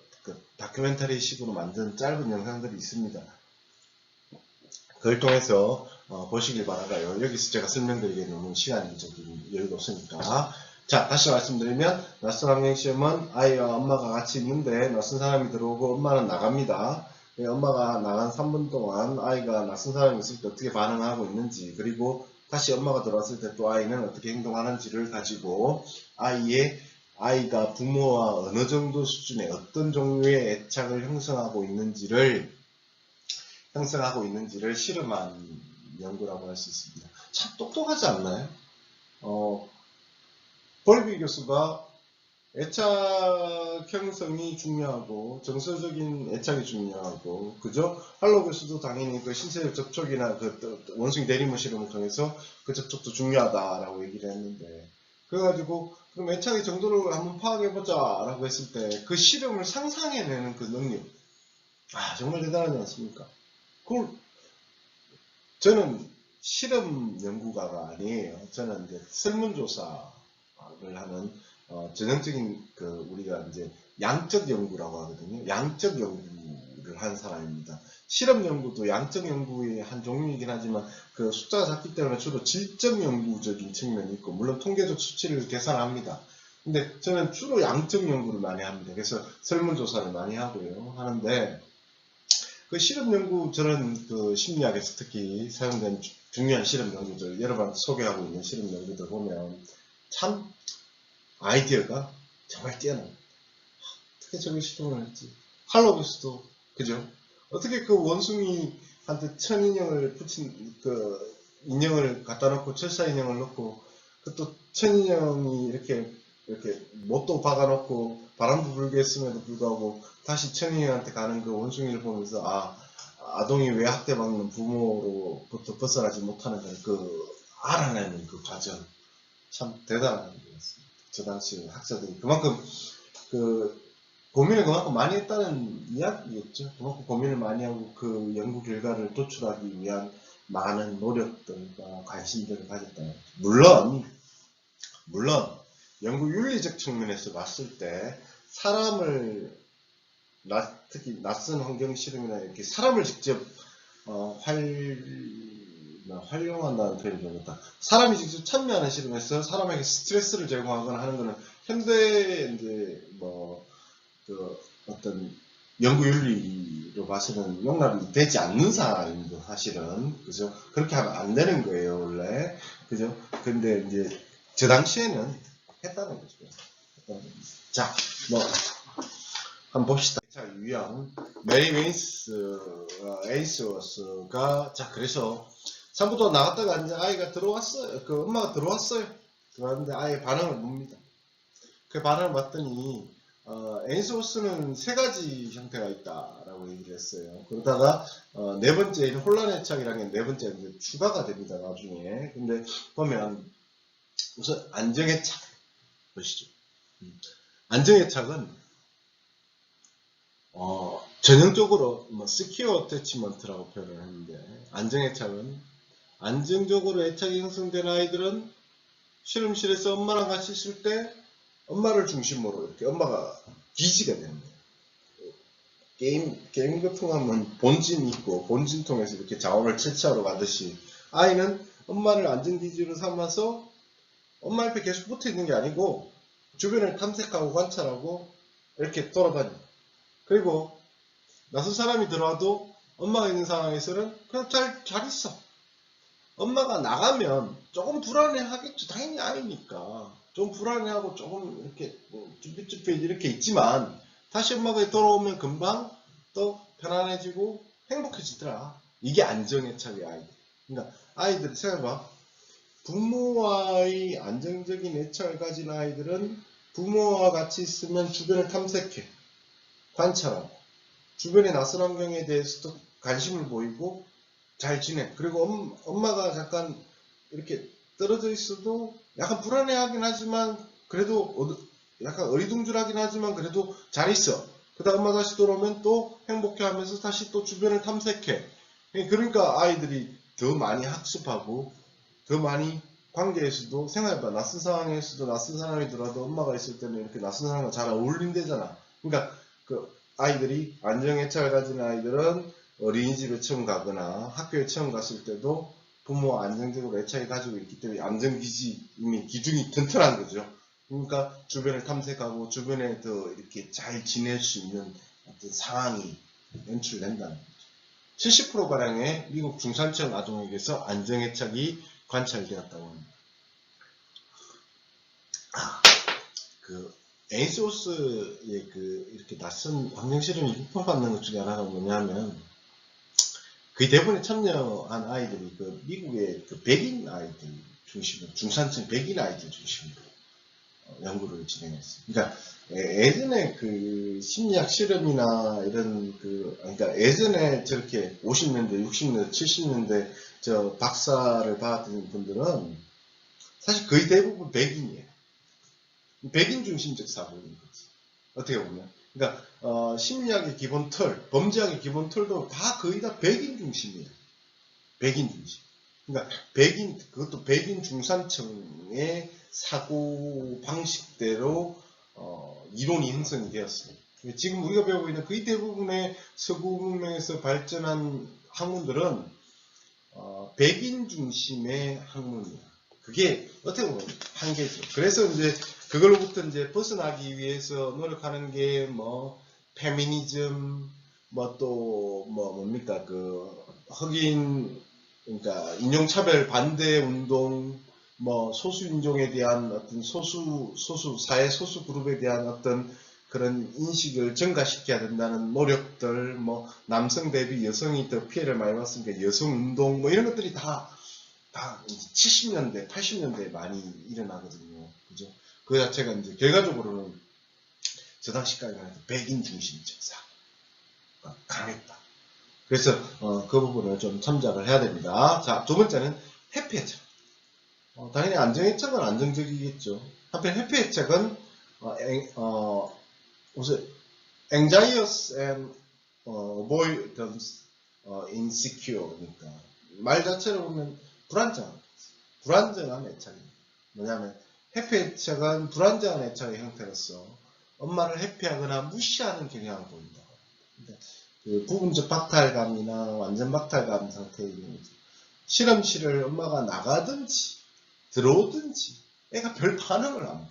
Speaker 1: 다큐멘터리 식으로 만든 짧은 영상들이 있습니다. 그걸 통해서 보시길 바라요. 여기서 제가 설명드리기에 너무 시간적인 여유가 없으니까. 자, 다시 말씀드리면 낯선 환경 시험은 아이와 엄마가 같이 있는데 낯선 사람이 들어오고 엄마는 나갑니다. 엄마가 나간 3분 동안 아이가 낯선 사람이 있을 때 어떻게 반응하고 있는지, 그리고 다시 엄마가 들어왔을 때 또 아이는 어떻게 행동하는지를 가지고 아이가 부모와 어느 정도 수준의 어떤 종류의 애착을 형성하고 있는지를 실험한 연구라고 할 수 있습니다. 참 똑똑하지 않나요? 볼비 교수가 애착 형성이 중요하고 정서적인 애착이 중요하고, 그죠? 할로 교수도 당연히 그 신체적 접촉이나 그 원숭이 대리모 실험을 통해서 그 접촉도 중요하다라고 얘기를 했는데, 그래가지고 그럼 애착의 정도를 한번 파악해보자 라고 했을 때 그 실험을 상상해내는 그 능력, 정말 대단하지 않습니까? 그걸 저는 실험 연구가가 아니에요. 저는 이제 설문조사를 하는 전형적인 우리가 이제 양적 연구라고 하거든요. 양적 연구를 한 사람입니다. 실험 연구도 양적 연구의 한 종류이긴 하지만 그 숫자가 작기 때문에 주로 질적 연구적인 측면이 있고, 물론 통계적 수치를 계산합니다. 근데 저는 주로 양적 연구를 많이 합니다. 그래서 설문조사를 많이 하는데, 그 실험 연구, 저는 그 심리학에서 특히 사용된 중요한 실험 연구들, 여러분한테 소개하고 있는 실험 연구들 보면 참 아이디어가 정말 뛰어납니다. 어떻게 저걸 실험을 했지? 할로비스도, 그죠? 어떻게 그 원숭이한테 천인형을 붙인, 인형을 갖다 놓고, 철사 인형을 놓고, 그 천인형이 이렇게 못도 박아놓고, 바람도 불게 했음에도 불구하고, 다시 천인형한테 가는 그 원숭이를 보면서, 아동이 왜 학대받는 부모로부터 벗어나지 못하는 알아내는 그 과정. 참 대단한 일이었습니다. 저 당시 학자들이 그만큼 고민을 그만큼 많이 했다는 이야기겠죠. 그만큼 고민을 많이 하고 그 연구 결과를 도출하기 위한 많은 노력들과 관심들을 가졌다. 물론 연구 윤리적 측면에서 봤을 때 특히 낯선 환경 실험이나 이렇게 사람을 직접 활용한다는 표현이 좀 있다. 사람이 직접 참여하는 실험에서 사람에게 스트레스를 제공하거나 하는 것은 현대 어떤 연구 윤리로 봐서는 용납이 되지 않는 사안입니다. 사실은, 그죠? 그렇게 하면 안 되는 거예요, 원래, 그죠? 근데 이제 저 당시에는 했다는 거죠. 자, 한번 봅시다. 자, 유형 메리 에이스워스가, 자, 그래서 3부터 나갔다가 이제 아이가 들어왔어요. 엄마가 들어왔어요. 들어왔는데 아이의 반응을 봅니다. 그 반응을 봤더니 에이스워스는 3가지 형태가 있다라고 얘기를 했어요. 그러다가 네 번째인 혼란의 착이라는 게 네 번째 이제 추가가 됩니다. 나중에. 근데 보면 우선 안정의 착 보시죠. 안정의 착은 전형적으로 secure attachment라고 표현을 했는데, 안정의 착은 안정적으로 애착이 형성된 아이들은 실험실에서 엄마랑 같이 있을 때 엄마를 중심으로 이렇게 엄마가 기지가 되는 거예요. 게임 같은 거 하면 본진이 있고 본진 통해서 이렇게 자원을 채취하러 가듯이 아이는 엄마를 안전기지로 삼아서 엄마 옆에 계속 붙어 있는 게 아니고 주변을 탐색하고 관찰하고 이렇게 돌아다녀. 그리고 낯선 사람이 들어와도 엄마가 있는 상황에서는 그냥 잘 있어. 엄마가 나가면 조금 불안해하겠죠. 당연히 아이니까. 좀 불안해하고 조금 이렇게 쭈삣쭈삣 이렇게 있지만 다시 엄마가 돌아오면 금방 또 편안해지고 행복해지더라. 이게 안정애착의 아이들. 그러니까 아이들 생각해봐. 부모와의 안정적인 애착을 가진 아이들은 부모와 같이 있으면 주변을 탐색해. 관찰하고 주변의 낯선 환경에 대해서도 관심을 보이고 잘 지내. 그리고 엄마가 잠깐 이렇게 떨어져 있어도 약간 불안해하긴 하지만 그래도 약간 어리둥절하긴 하지만 그래도 잘 있어. 그다음 엄마 다시 돌아오면 또 행복해하면서 다시 또 주변을 탐색해. 그러니까 아이들이 더 많이 학습하고 더 많이 관계에서도 생각해봐. 낯선 상황에서도 낯선 사람이 들어와도 엄마가 있을 때는 이렇게 낯선 사람과 잘 어울린대잖아. 그러니까 그 아이들이 안정애착을 가진 아이들은 어린이집에 처음 가거나 학교에 처음 갔을 때도 부모와 안정적으로 애착을 가지고 있기 때문에 안정기지 이미 기둥이 튼튼한 거죠. 그러니까 주변을 탐색하고 주변에 더 이렇게 잘 지낼 수 있는 어떤 상황이 연출된다는 거죠. 70%가량의 미국 중산층 아동에게서 안정애착이 관찰되었다고 합니다. 에이소스의 이렇게 낯선 환경 실험이 유포받는 것 중에 하나가 뭐냐면, 거의 대부분에 참여한 아이들이 미국의 백인 아이들 중심으로, 중산층 백인 아이들 중심으로 연구를 진행했어요. 그러니까 예전에 심리학 실험이나 이런 그러니까 예전에 저렇게 50년대, 60년대, 70년대 저 박사를 받았던 분들은 사실 거의 대부분 백인이에요. 백인 중심적 사고인 거지. 어떻게 보면. 그러니까 심리학의 기본 틀, 범죄학의 기본 틀도 다 거의 다 백인 중심이에요. 백인 중심. 그러니까 그것도 백인 중산층의 사고 방식대로 이론이 형성이 되었어요. 지금 우리가 배우고 있는 거의 대부분의 서구 문명에서 발전한 학문들은 백인 중심의 학문이에요. 그게 어떻게 보면 한계죠. 그래서 이제 그걸로부터 이제 벗어나기 위해서 노력하는 게 페미니즘, 뭡니까, 흑인, 그러니까 인종차별 반대 운동, 소수인종에 대한 어떤 사회 소수 그룹에 대한 어떤 그런 인식을 증가시켜야 된다는 노력들, 남성 대비 여성이 더 피해를 많이 봤으니까 여성운동, 이런 것들이 다 70년대, 80년대에 많이 일어나거든요. 그죠? 그 자체가 이제 결과적으로는 저 당시까지는 백인 중심적 사고가 강했다. 그래서 그 부분을 좀 참작을 해야 됩니다. 자, 두 번째는 회피애착. 당연히 안정애착은 안정적이겠죠. 한편 회피애착은 우선 anxious and avoidance insecure니까 말 자체로 보면 불안정한 애착입니다. 뭐냐면 회피애착은 불안정한 애착의 형태로서 엄마를 회피하거나 무시하는 경향을 보인다. 그 부분적 박탈감이나 완전 박탈감 상태에 있는 거죠. 실험실을 엄마가 나가든지 들어오든지 애가 별 반응을 안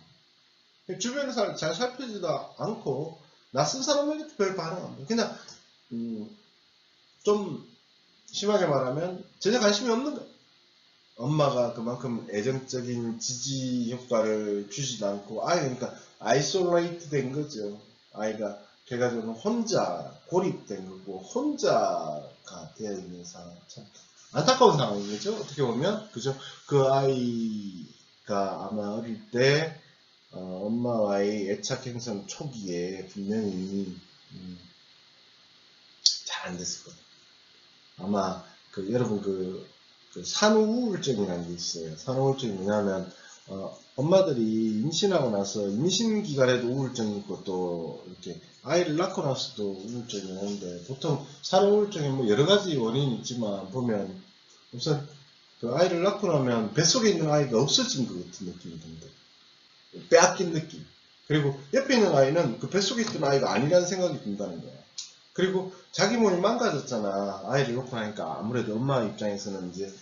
Speaker 1: 보여. 주변에서 잘 살펴지도 않고 낯선 사람에게도 별 반응 안 보여. 그냥 좀 심하게 말하면 전혀 관심이 없는 거예요. 엄마가 그만큼 애정적인 지지 효과를 주지도 않고 그러니까 아이솔레이트 된 거죠. 아이가 결과적으로 혼자 고립된 거고 혼자가 되어 있는 상황. 참 안타까운 상황인 거죠. 어떻게 보면 그죠? 그 아이가 아마 어릴 때 엄마와의 애착 형성 초기에 분명히 잘 안 됐을 거예요. 아마 여러분 산후우울증이라는 게 있어요. 산후우울증이 뭐냐면 엄마들이 임신하고 나서 임신 기간에도 우울증이 있고 또 이렇게 아이를 낳고 나서도 우울증이 오는데 보통 산후우울증에 여러 가지 원인이 있지만 보면 우선 그 아이를 낳고 나면 뱃속에 있는 아이가 없어진 것 같은 느낌이 듭니다. 빼앗긴 느낌. 그리고 옆에 있는 아이는 그 뱃속에 있던 아이가 아니라는 생각이 든다는 거예요. 그리고 자기 몸이 망가졌잖아. 아이를 놓고 나니까 아무래도 엄마 입장에서는 이제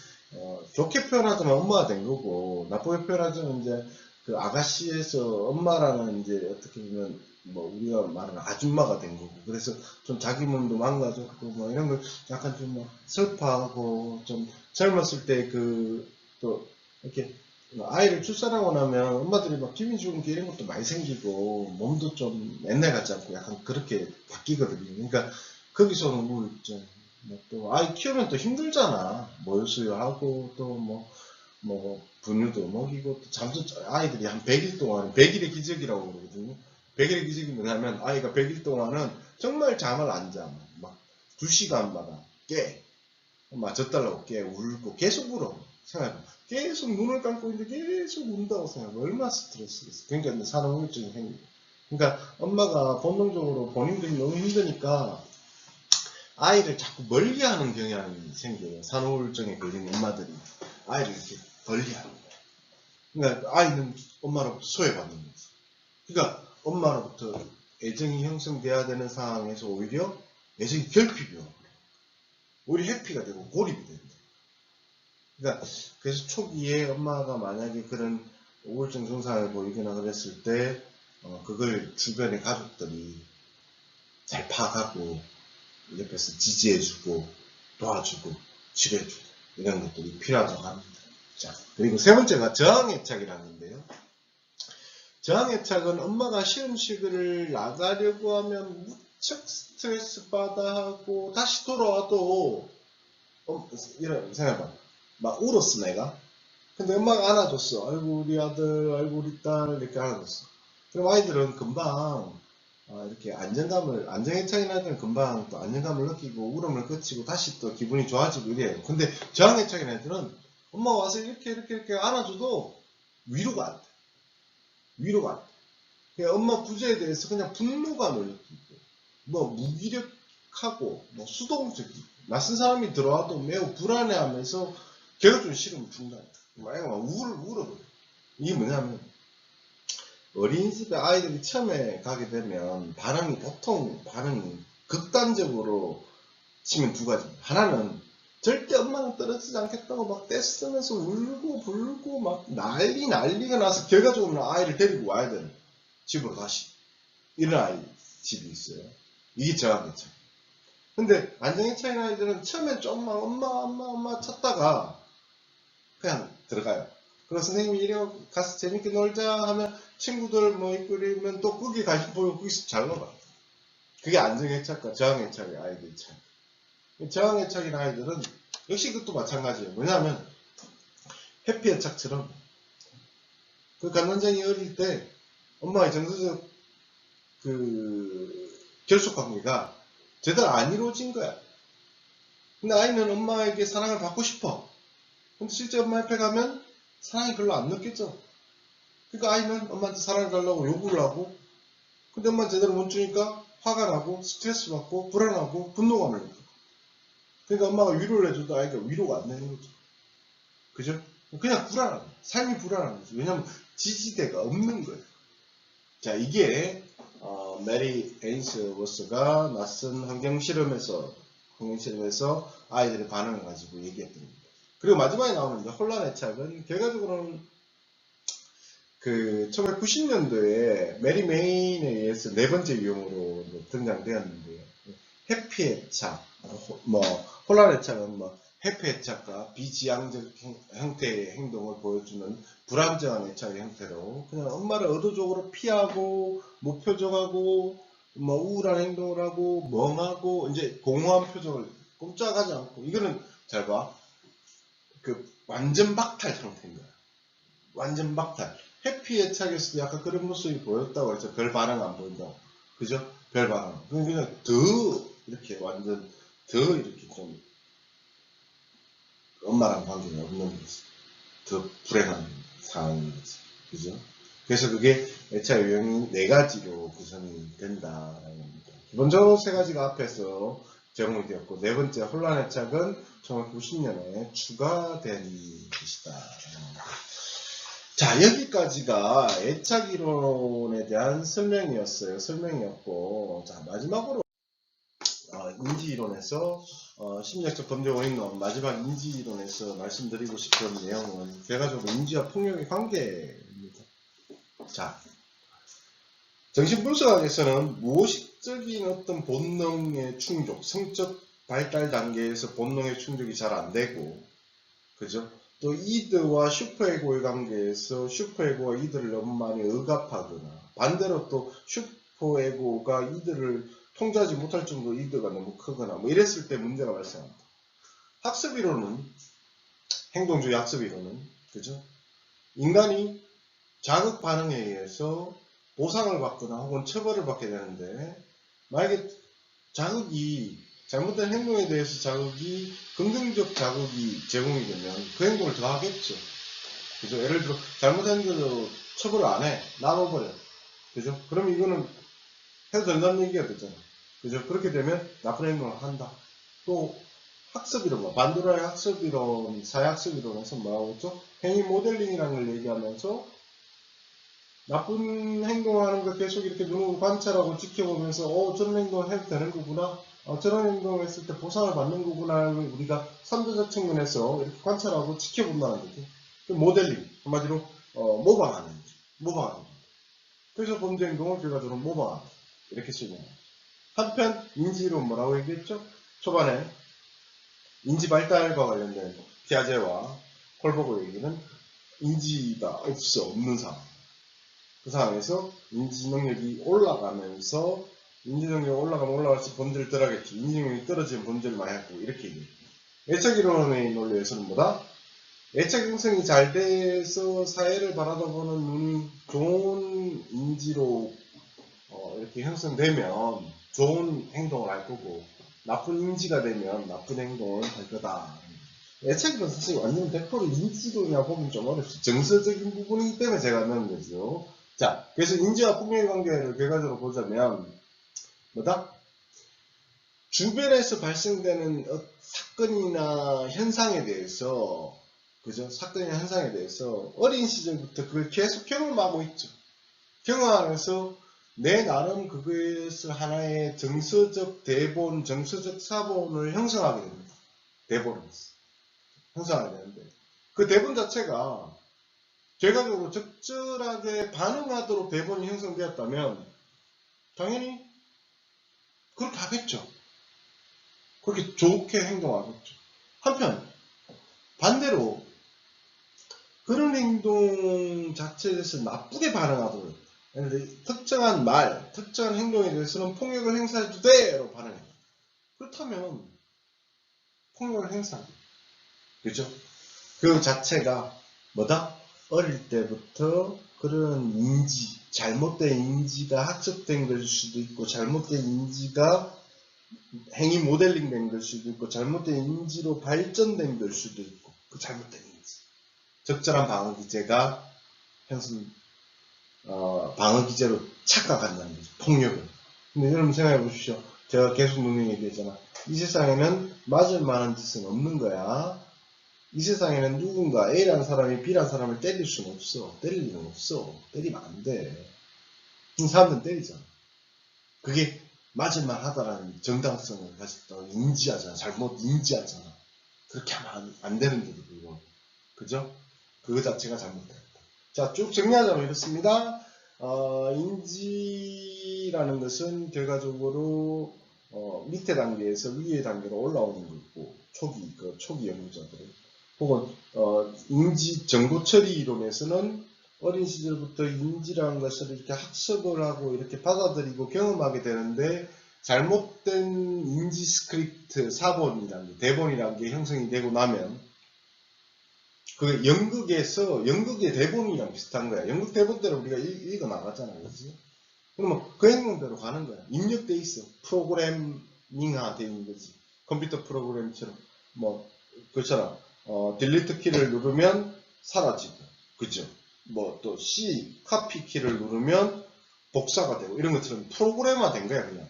Speaker 1: 좋게 표현하자면 엄마가 된 거고 나쁘게 표현하자면 이제 그 아가씨에서 엄마라는 이제 어떻게 보면 뭐 우리가 말하는 아줌마가 된 거고, 그래서 좀 자기 몸도 망가졌고 뭐 이런 걸 약간 좀 뭐 슬퍼하고, 좀 젊었을 때 그 또 이렇게 아이를 출산하고 나면 엄마들이 막 기미주름기 이런 것도 많이 생기고 몸도 좀 옛날 같지 않고 약간 그렇게 바뀌거든요. 그러니까 거기서는 우울증, 뭐 또 아이 키우면 또 힘들잖아. 모유수유하고 또 뭐 분유도 먹이고 또 잠도 아이들이 한 100일 동안 100일의 기적이라고 그러거든요. 100일의 기적이 뭐냐면 아이가 100일 동안은 정말 잠을 안 자. 막 2시간마다 깨. 엄마 젖달라고 깨. 울고 계속 울어. 생각해봐. 계속 눈을 감고 있는데 계속 운다고 생각해. 얼마나 스트레스겠어. 그러니까 이제 산후우울증이 생기고. 그러니까 엄마가 본능적으로 본인들이 너무 힘드니까 아이를 자꾸 멀리하는 경향이 생겨요. 산후우울증에 걸린 엄마들이 아이를 이렇게 멀리하는 거예요. 그러니까 아이는 엄마로부터 소외받는 거죠. 그러니까 엄마로부터 애정이 형성돼야 되는 상황에서 오히려 애정이 결핍이 와요. 오히려 해피가 되고 고립이 된다. 그러니까 그래서 초기에 엄마가 만약에 그런 우울증 증상을 보이거나 그랬을 때 그걸 주변의 가족들이 잘 파악하고 옆에서 지지해주고 도와주고 치료해주고 이런 것들이 필요하다고 합니다. 자, 그리고 세 번째가 저항애착이라는 건데요. 저항애착은 엄마가 시험식을 나가려고 하면 무척 스트레스 받아 하고 다시 돌아와도 이런 생각해봐. 막 울었어 내가. 근데 엄마가 안아줬어. 아이고 우리 아들, 아이고 우리 딸 이렇게 안아줬어. 그럼 아이들은 금방 이렇게 안정애착이 날 때는 금방 또 안정감을 느끼고 울음을 그치고 다시 또 기분이 좋아지고 이래요. 근데 저항애착이 날 때는 엄마가 와서 이렇게 안아줘도 위로가 안 돼. 위로가 안 돼. 그냥 엄마 부재에 대해서 그냥 분노감을 느끼고, 뭐 무기력하고, 뭐 수동적이고, 낯선 사람이 들어와도 매우 불안해하면서 걔가 좀 싫으면 중단해. 막 울어버려. 이게 뭐냐면 어린이집에 아이들이 처음에 가게 되면 보통 반응이 극단적으로 치면 두 가지. 하나는 절대 엄마는 떨어지지 않겠다고 막 떼쓰면서 울고 불고 막 난리가 나서 결과적으로는 아이를 데리고 와야 되는 집으로 다시. 이런 아이 집이 있어요. 이게 저항애착. 근데 안정애착인 아이들은 처음에 좀만 엄마 찾다가 그냥 들어가요. 그리고 선생님이 이리 가서 재밌게 놀자 하면 친구들 뭐 있고 이러면 또 거기 가시 보면 거기서 잘 놀아. 그게 안정애착과 저항애착의 아이들의 차이. 저항애착인 아이들은 역시 그것도 마찬가지예요. 뭐냐면 해피애착처럼 그 갓난쟁이 어릴 때 엄마의 정서적 그 결속 관계가 제대로 안 이루어진 거야. 근데 아이는 엄마에게 사랑을 받고 싶어. 근데 실제 엄마 옆에 가면 사랑이 별로 안 느껴져. 그러니까 아이는 엄마한테 사랑을 달라고 요구를 하고, 근데 엄마는 제대로 못 주니까 화가 나고 스트레스 받고 불안하고 분노감을 느껴. 그러니까 엄마가 위로를 해줘도 아이가 위로가 안 되는 거죠. 그죠? 그냥 불안한 거예요. 삶이 불안한 거죠. 왜냐면 지지대가 없는 거예요. 자, 이게 메리 에인스워스가 낯선 환경 실험에서 아이들의 반응을 가지고 얘기했던 겁니다. 그리고 마지막에 나오는 이제 혼란애착은 결과적으로는 그 1990년도에 메리 메인에 의해서 네 번째 유형으로 등장되었는데요. 해피애착, 뭐 혼란애착은 뭐 해피애착과 비지향적 형태의 행동을 보여주는 불안정한 애착의 형태로 그냥 엄마를 의도적으로 피하고 무표정하고 뭐 우울한 행동을 하고 멍하고 이제 공허한 표정을 꼼짝하지 않고, 이거는 잘 봐. 그 완전 박탈 상태인 거야. 완전 박탈. 해피 애착에서도 약간 그런 모습이 보였다고 해서 별 반응 안 보인다고. 그죠? 별 반응. 그냥 더 이렇게 완전 더 이렇게 좀 엄마랑 관계가 없는 거지. 더 불행한 상황인 거지. 그죠? 그래서 그게 애착 유형이 네 가지로 구성이 된다라는 겁니다. 기본적으로 세 가지가 앞에서 제공이 되었고, 네 번째 혼란 애착은 1990년에 추가된 것이다. 자, 여기까지가 애착 이론에 대한 설명이었고, 자, 마지막으로 인지 이론에서 심리학적 범죄 원인론 마지막 인지 이론에서 말씀드리고 싶은 내용은 결과적으로 인지와 폭력의 관계입니다. 자, 정신분석학에서는 무의식적인 어떤 본능의 충족, 성적 발달 단계에서 본능의 충족이 잘 안 되고, 그죠? 또 이드와 슈퍼에고의 관계에서 슈퍼에고가 이드를 너무 많이 억압하거나, 반대로 또 슈퍼에고가 이드를 통제하지 못할 정도로 이드가 너무 크거나, 뭐 이랬을 때 문제가 발생합니다. 학습이론은, 행동주의 학습이론은, 그죠? 인간이 자극 반응에 의해서 보상을 받거나 혹은 처벌을 받게 되는데, 만약에 자극이, 잘못된 행동에 대해서 자극이, 긍정적 자극이 제공이 되면 그 행동을 더 하겠죠. 그죠? 예를 들어, 잘못한 대로 처벌을 안 해. 놔둬버려. 그죠? 그럼 이거는 해도 된다는 얘기가 되잖아. 그죠? 그렇게 되면 나쁜 행동을 한다. 또, 학습이론, 반도라의 학습이론, 사회학습이론에서 뭐라고 했죠? 행위 모델링이라는 걸 얘기하면서 나쁜 행동하는 걸 계속 이렇게 눈으로 관찰하고 지켜보면서 저런 행동을 해도 되는 거구나, 저런 행동을 했을 때 보상을 받는 거구나, 우리가 선도적 측면에서 이렇게 관찰하고 지켜본다는 거죠. 그 모델링, 한마디로 모방하는 거죠. 모방하는 거죠. 그래서 범죄 행동을 결과적으로 모방하는 거죠. 이렇게 설명합니다. 한편 인지론 뭐라고 얘기했죠? 초반에 인지 발달과 관련된 피아제와 콜버그 얘기는 인지가 없는 상황. 그 상황에서 인지 능력이 올라가면서 인지 능력이 올라가면 올라갈수록 범죄를 덜 하겠지. 인지 능력이 떨어지면 범죄를 많이 하고 이렇게 얘기해요. 애착 이론의 논리에서는 뭐다? 애착 형성이 잘 돼서 사회를 바라다보는 눈이 좋은 인지로 이렇게 형성되면 좋은 행동을 할 거고, 나쁜 인지가 되면 나쁜 행동을 할 거다. 애착이론 사실 완전 100% 인지론이라 보면 좀 어렵죠. 정서적인 부분이기 때문에 제가 넣은 거죠. 자, 그래서 인지와 폭력의 관계를 결과적으로 보자면 뭐다? 주변에서 발생되는 사건이나 현상에 대해서, 그죠? 사건이나 현상에 대해서 어린 시절부터 그걸 계속 경험하고 있죠. 경험하면서 내 나름 그것을 하나의 정서적 대본, 정서적 사본을 형성하게 됩니다. 대본에서 형성하게 되는데, 그 대본 자체가 결과적으로 적절하게 반응하도록 대본이 형성되었다면 당연히 그렇게 하겠죠. 그렇게 좋게 행동하겠죠. 한편 반대로 그런 행동 자체에 대해서 나쁘게 반응하도록, 특정한 말, 특정한 행동에 대해서는 폭력을 행사해도 돼! 라고 반응해요. 그렇다면 폭력을 행사하죠. 그죠? 그 자체가 뭐다? 어릴 때부터 그런 인지, 잘못된 인지가 학습된 걸 수도 있고, 잘못된 인지가 행위 모델링 된 걸 수도 있고, 잘못된 인지로 발전된 걸 수도 있고, 그 잘못된 인지. 적절한 방어 기제가 형성, 방어 기제로 착각한다는 거죠. 폭력을. 근데 여러분 생각해 보십시오. 제가 계속 분명히 얘기했잖아. 이 세상에는 맞을 만한 짓은 없는 거야. 이 세상에는 누군가 A라는 사람이 B라는 사람을 때릴 수는 없어. 때릴 일은 없어. 때리면 안 돼. 사람들은 때리잖아. 그게 맞을만 하다라는 정당성을 가졌다고 인지하잖아. 잘못 인지하잖아. 그렇게 하면 안 되는데도 불구하고. 그죠? 그거 자체가 잘못됐다. 자, 쭉 정리하자면 이렇습니다. 인지라는 것은 결과적으로 밑에 단계에서 위의 단계로 올라오는 거고, 초기 연구자들. 혹은 인지 정보 처리 이론에서는 어린 시절부터 인지라는 것을 이렇게 학습을 하고 이렇게 받아들이고 경험하게 되는데, 잘못된 인지 스크립트, 사본이라는 게, 대본이라는 게 형성이 되고 나면, 그 연극의 대본이랑 비슷한 거야. 연극 대본대로 우리가 읽어 나갔잖아, 그렇지? 그러면 그 행동대로 가는 거야. 입력돼 있어. 프로그래밍화 되어 있는 거지. 컴퓨터 프로그램처럼. 뭐, 그렇잖아. 딜리트 키를 누르면 사라지고, 그죠? 뭐, 또 C, 카피 키를 누르면 복사가 되고, 이런 것처럼 프로그램화 된 거야, 그냥.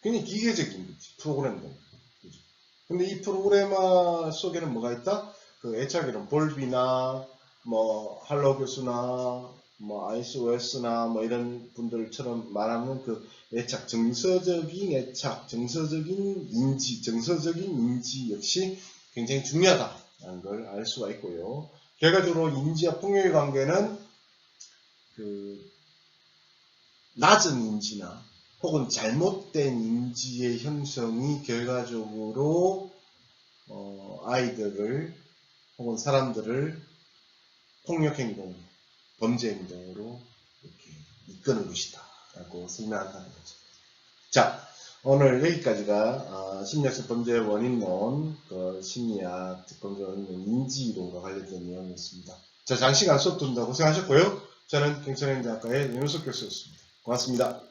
Speaker 1: 그냥 기계적인 거지. 프로그램된 거. 그죠? 근데 이 프로그램화 속에는 뭐가 있다? 그 애착이론 볼비나, 뭐, 할로 교수나, 뭐, ISOS나, 뭐, 이런 분들처럼 말하는 그 애착, 정서적인 애착, 정서적인 인지 역시 굉장히 중요하다는 걸 알 수가 있고요. 결과적으로 인지와 폭력의 관계는 낮은 인지나 혹은 잘못된 인지의 형성이 결과적으로 아이들을 혹은 사람들을 폭력행동, 범죄행동으로 이렇게 이끄는 것이다 라고 설명한다는 거죠. 자, 오늘 여기까지가 심리학적 범죄의 원인론, 심리학 범죄 원인론 인지이론과 관련된 내용이었습니다. 자, 장시간 수업 듣는다고 고생하셨고요. 저는 경천행정학과의 윤석 교수였습니다. 고맙습니다.